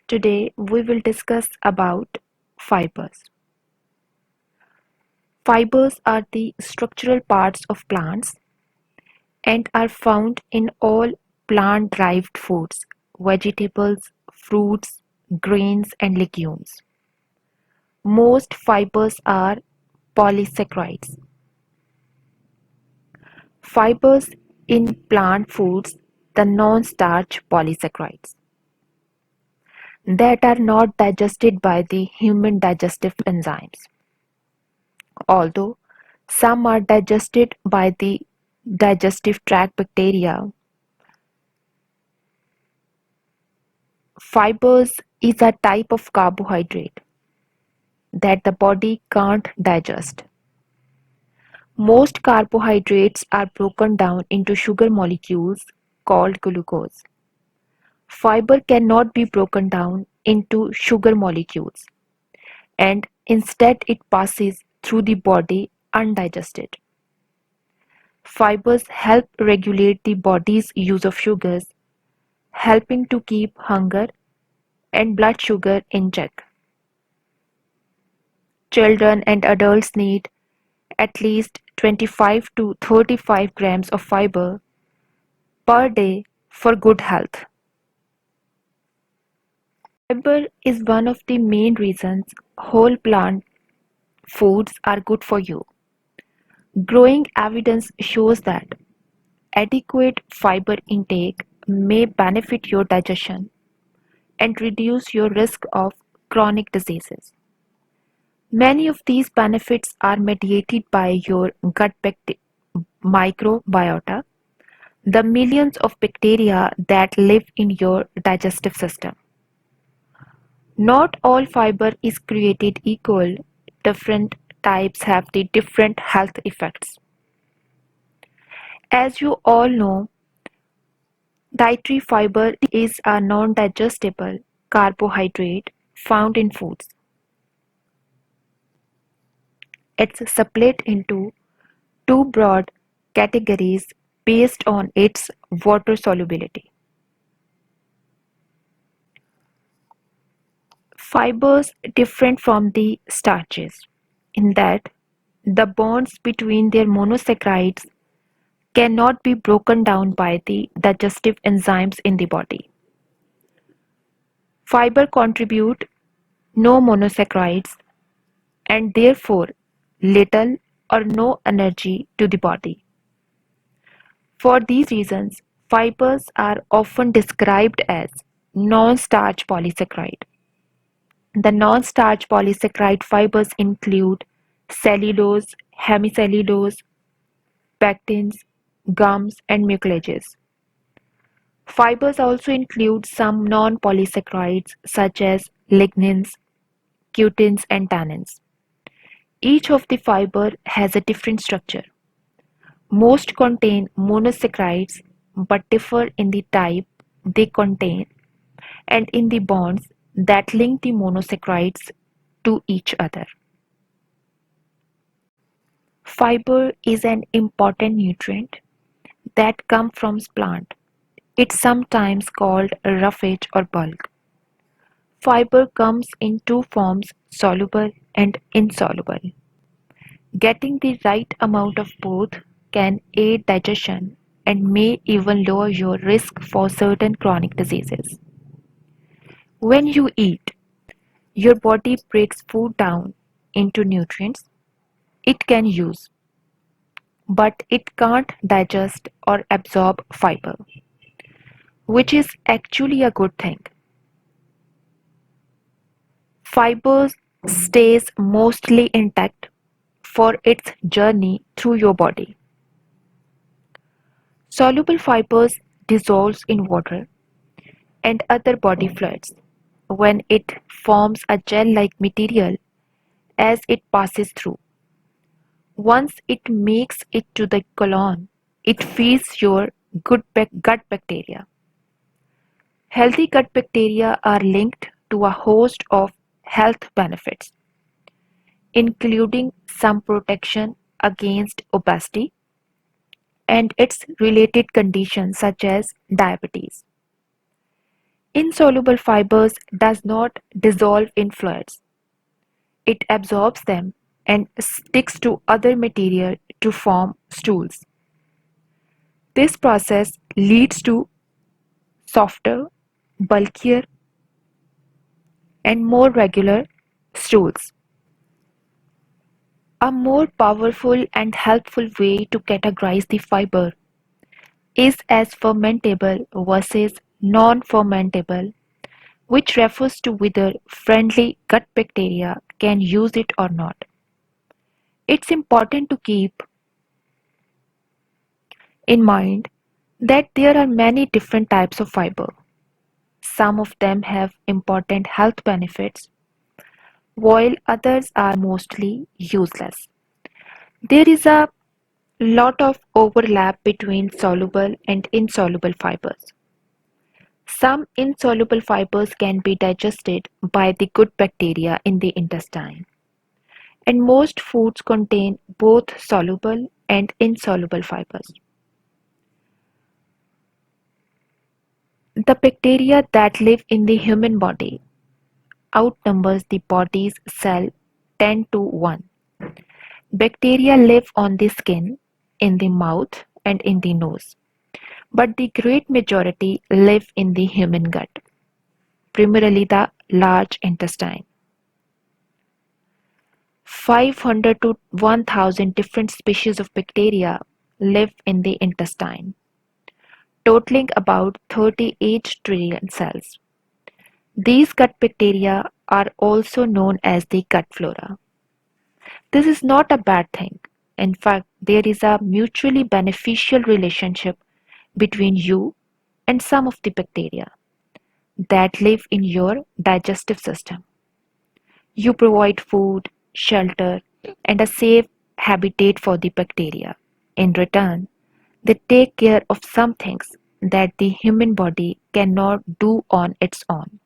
Today we will discuss about fibers. Fibers are the structural parts of plants and are found in all plant-derived foods, vegetables, fruits, grains and legumes. Most fibers are polysaccharides. Fibers in plant foods, the non-starch polysaccharides that are not digested by the human digestive enzymes. Although some are digested by the digestive tract bacteria, fibers is a type of carbohydrate that the body can't digest. Most carbohydrates are broken down into sugar molecules called glucose. Fiber cannot be broken down into sugar molecules and instead it passes through the body undigested. Fibers help regulate the body's use of sugars, helping to keep hunger and blood sugar in check. Children and adults need at least 25 to 35 grams of fiber per day for good health. Fiber is one of the main reasons whole plant foods are good for you. Growing evidence shows that adequate fiber intake may benefit your digestion and reduce your risk of chronic diseases. Many of these benefits are mediated by your microbiota, the millions of bacteria that live in your digestive system. Not all fiber is created equal. Different types have the different health effects. As you all know, dietary fiber is a non-digestible carbohydrate found in foods. It's split into two broad categories based on its water solubility. Fibers different from the starches in that the bonds between their monosaccharides cannot be broken down by the digestive enzymes in the body. Fiber contribute no monosaccharides and therefore little or no energy to the body. For these reasons, fibers are often described as non-starch polysaccharide. The non-starch polysaccharide fibers include cellulose, hemicellulose, pectins, gums, and mucilages. Fibers also include some non-polysaccharides such as lignins, chitins, and tannins. Each of the fiber has a different structure. Most contain monosaccharides but differ in the type they contain and in the bonds that link the monosaccharides to each other. Fiber is an important nutrient that comes from plant. It's sometimes called roughage or bulk. Fiber comes in two forms, soluble and insoluble. Getting the right amount of both can aid digestion and may even lower your risk for certain chronic diseases. When you eat, your body breaks food down into nutrients it can use, but it can't digest or absorb fiber, which is actually a good thing. Fiber stays mostly intact for its journey through your body. Soluble fibers dissolves in water and other body fluids when it forms a gel-like material as it passes through. Once it makes it to the colon, it feeds your gut bacteria. Healthy gut bacteria are linked to a host of health benefits, including some protection against obesity and its related conditions such as diabetes. Insoluble fibers does not dissolve in fluids. It absorbs them and sticks to other material to form stools. This process leads to softer, bulkier, and more regular stools. A more powerful and helpful way to categorize the fiber is as fermentable versus non-fermentable, which refers to whether friendly gut bacteria can use it or not. It's important to keep in mind that there are many different types of fiber. Some of them have important health benefits, while others are mostly useless. There is a lot of overlap between soluble and insoluble fibers. Some insoluble fibers can be digested by the good bacteria in the intestine, and most foods contain both soluble and insoluble fibers. The bacteria that live in the human body outnumbers the body's cell 10 to 1. Bacteria live on the skin, in the mouth, and in the nose, but the great majority live in the human gut, primarily the large intestine. 500 to 1000 different species of bacteria live in the intestine, totaling about 38 trillion cells. These gut bacteria are also known as the gut flora. This is not a bad thing. In fact, there is a mutually beneficial relationship between you and some of the bacteria that live in your digestive system. You provide food, shelter, and a safe habitat for the bacteria. In return, they take care of some things that the human body cannot do on its own.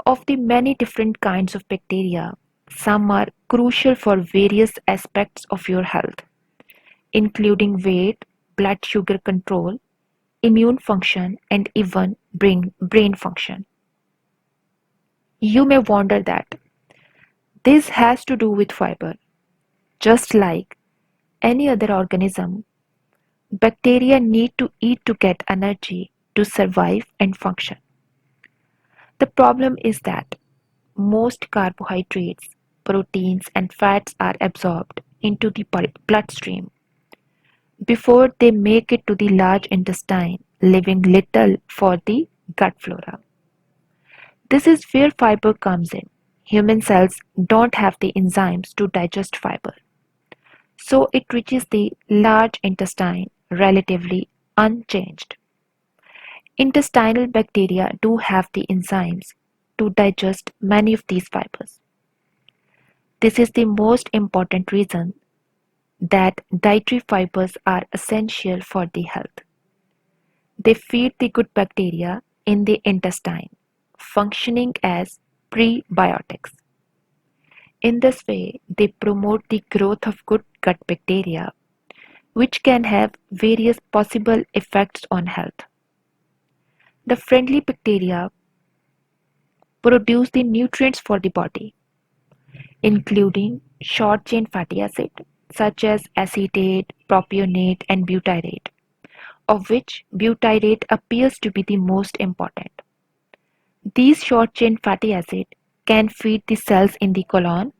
Of the many different kinds of bacteria, some are crucial for various aspects of your health, including weight, blood sugar control, immune function, and even brain function. You may wonder that this has to do with fiber. Just like any other organism, bacteria need to eat to get energy to survive and function. The problem is that most carbohydrates, proteins, and fats are absorbed into the bloodstream before they make it to the large intestine, leaving little for the gut flora. This is where fiber comes in. Human cells don't have the enzymes to digest fiber, so it reaches the large intestine relatively unchanged. Intestinal bacteria do have the enzymes to digest many of these fibers. This is the most important reason that dietary fibers are essential for the health. They feed the good bacteria in the intestine, functioning as prebiotics. In this way, they promote the growth of good gut bacteria, which can have various possible effects on health. The friendly bacteria produce the nutrients for the body, including short chain fatty acid such as acetate, propionate, and butyrate, of which butyrate appears to be the most important. These short chain fatty acids can feed the cells in the colon,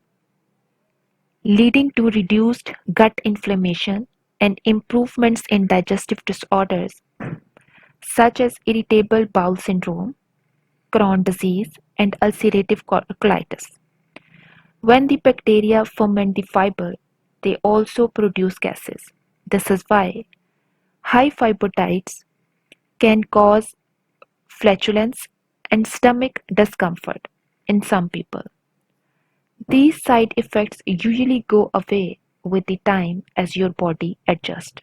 leading to reduced gut inflammation and improvements in digestive disorders such as irritable bowel syndrome, Crohn's disease, and ulcerative colitis. When the bacteria ferment the fiber, they also produce gases. This is why high fiber diets can cause flatulence and stomach discomfort in some people. These side effects usually go away with the time as your body adjusts.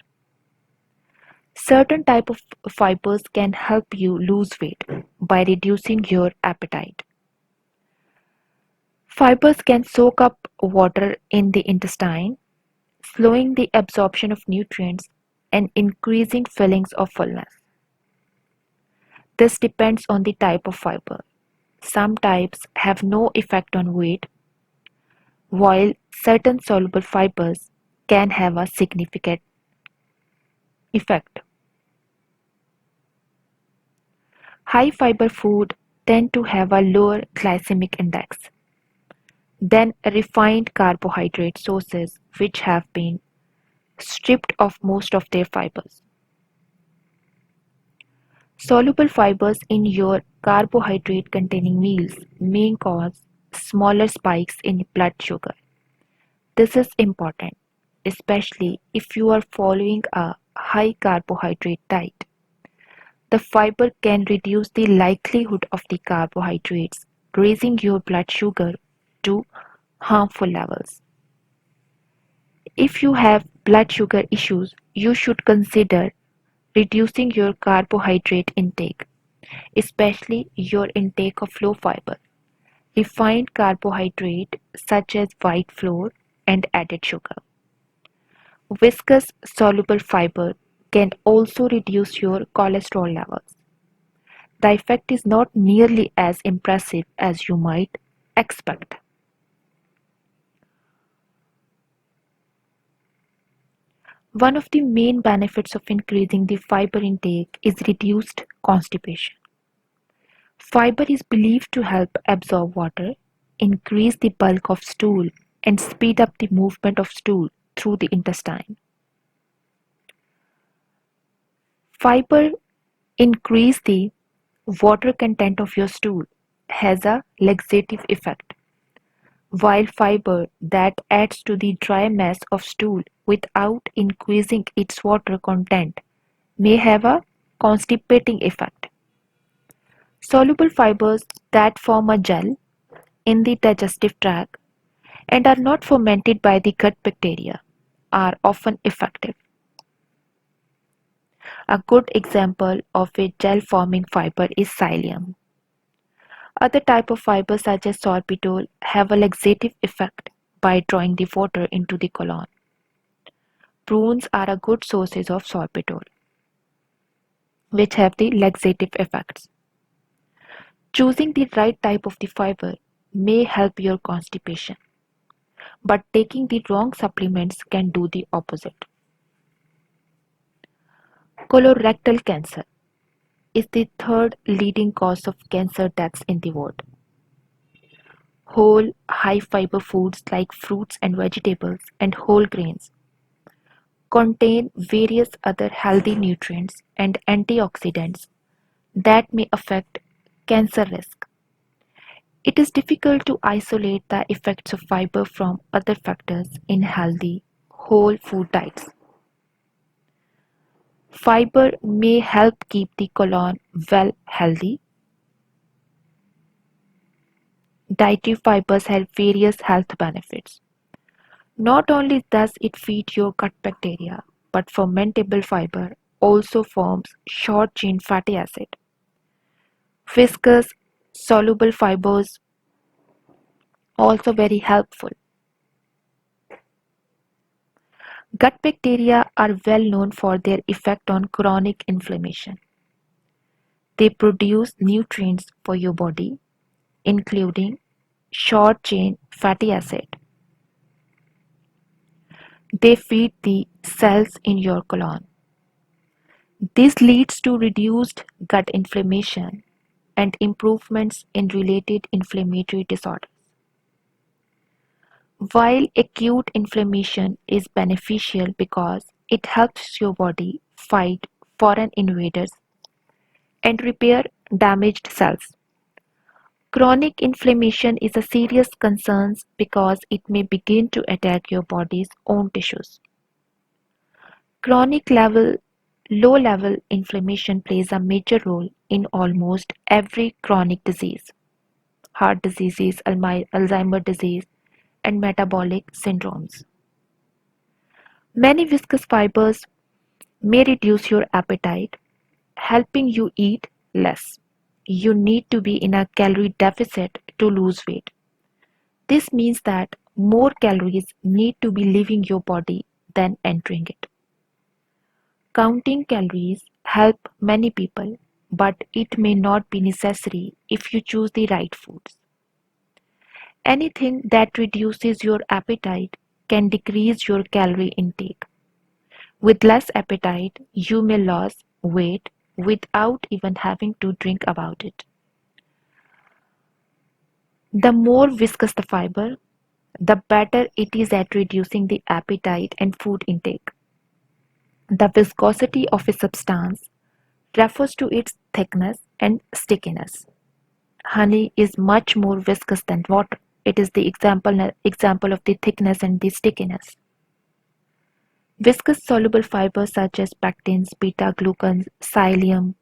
Certain type of fibers can help you lose weight by reducing your appetite. Fibers can soak up water in the intestine, slowing the absorption of nutrients and increasing feelings of fullness. This depends on the type of fiber. Some types have no effect on weight, while certain soluble fibers can have a significant effect. High fiber food tend to have a lower glycemic index than refined carbohydrate sources which have been stripped of most of their fibers. Soluble fibers in your carbohydrate containing meals may cause smaller spikes in blood sugar. This is important, especially if you are following a high carbohydrate diet. The fiber can reduce the likelihood of the carbohydrates raising your blood sugar to harmful levels. If you have blood sugar issues, you should consider reducing your carbohydrate intake, especially your intake of low fiber, refined carbohydrate such as white flour and added sugar. Viscous soluble fiber can also reduce your cholesterol levels. The effect is not nearly as impressive as you might expect. One of the main benefits of increasing the fiber intake is reduced constipation. Fiber is believed to help absorb water, increase the bulk of stool, and speed up the movement of stool through the intestine. Fiber increase the water content of your stool, has a laxative effect, while fiber that adds to the dry mass of stool without increasing its water content may have a constipating effect. Soluble fibers that form a gel in the digestive tract and are not fermented by the gut bacteria are often effective. A good example of a gel-forming fiber is psyllium. Other types of fibers such as sorbitol have a laxative effect by drawing the water into the colon. Prunes are a good sources of sorbitol, which have the laxative effects. Choosing the right type of the fiber may help your constipation, but taking the wrong supplements can do the opposite. Colorectal cancer is the third leading cause of cancer deaths in the world. Whole, high fiber foods like fruits and vegetables and whole grains contain various other healthy nutrients and antioxidants that may affect cancer risk. It is difficult to isolate the effects of fiber from other factors in healthy, whole food diets. Fiber may help keep the colon well healthy. Dietary fibers have various health benefits. Not only does it feed your gut bacteria, but fermentable fiber also forms short-chain fatty acid. Viscous, soluble fibers also very helpful. Gut bacteria are well known for their effect on chronic inflammation. They produce nutrients for your body, including short-chain fatty acid. They feed the cells in your colon. This leads to reduced gut inflammation and improvements in related inflammatory disorders. While acute inflammation is beneficial because it helps your body fight foreign invaders and repair damaged cells, chronic inflammation is a serious concern because it may begin to attack your body's own tissues. Chronic low level inflammation plays a major role in almost every chronic disease, heart diseases, Alzheimer's disease, and metabolic syndromes. Many viscous fibers may reduce your appetite, helping you eat less. You need to be in a calorie deficit to lose weight. This means that more calories need to be leaving your body than entering it. Counting calories help many people, but it may not be necessary if you choose the right foods. Anything that reduces your appetite can decrease your calorie intake. With less appetite, you may lose weight without even having to drink about it. The more viscous the fiber, the better it is at reducing the appetite and food intake. The viscosity of a substance refers to its thickness and stickiness. Honey is much more viscous than water. It is the example of the thickness and the stickiness. Viscous soluble fibers such as pectins, beta-glucans, psyllium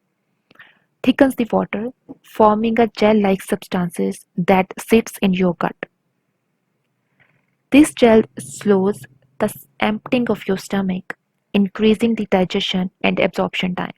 thickens the water, forming a gel-like substances that sits in your gut. This gel slows the emptying of your stomach, increasing the digestion and absorption time.